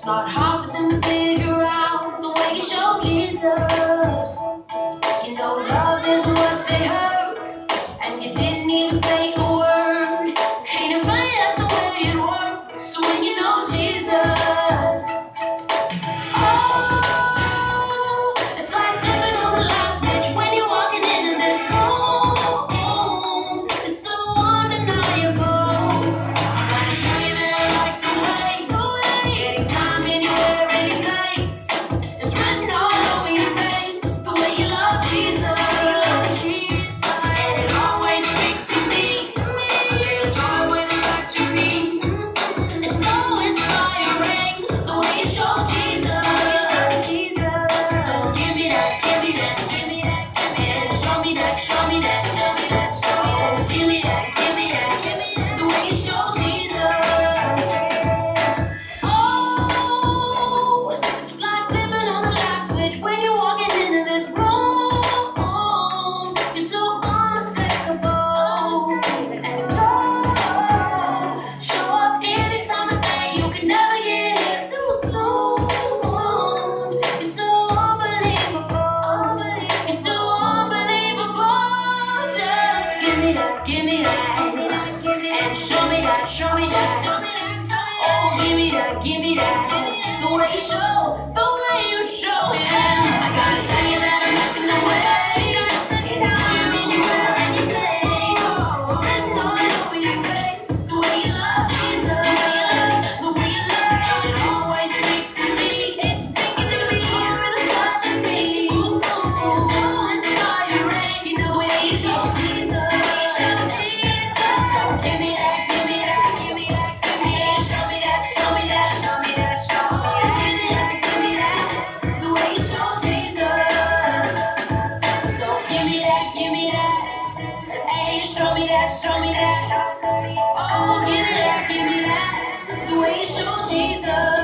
not hard for them to figure out the way you show Jesus. You know love is what they heard, and you didn't even say a word. Ain't nobody else the way it works. So when you know Jesus, oh, it's like flipping on the light switch when you're walking into this room. It's so undeniable. I gotta tell you that I like the way, anytime, anywhere, any place. It's written all over your face, the way you love Jesus. And it always speaks to me, a little joy when it's at your feet. It's so inspiring, the way you show Jesus. So give me that, give me that, give me that, give me that. Show me that, show me that, show me that, show me that. Give me that, give me that, give me that. The way you show Jesus. Oh, it's like flipping on the light switch when you're walking into this room. You're so unmistakable. And show up any time of day. You can never get here too soon. You're so unbelievable. You're so unbelievable. Just give me that, give me that, give me that, give me that. And show me that, show me that, show me that, show me that. Oh, give me that, give me that, give me that. The way you show, the way you show it. I gotta tell you that I'm looking away. Anytime, anywhere, any place. It's written all over your face. The way you love Jesus, the way you love, and it always speaks to me. It's speaking to me with a touch of me. It's so inspiring, you know the way you show Jesus. So give me that, give me that, give me that, give me that. Show me that, show me that, show me that, show me that. Give me that, give me that, the way you show Jesus. So give me that, give me that. Hey, show me that, show me that. Oh, give me that, the way you show Jesus.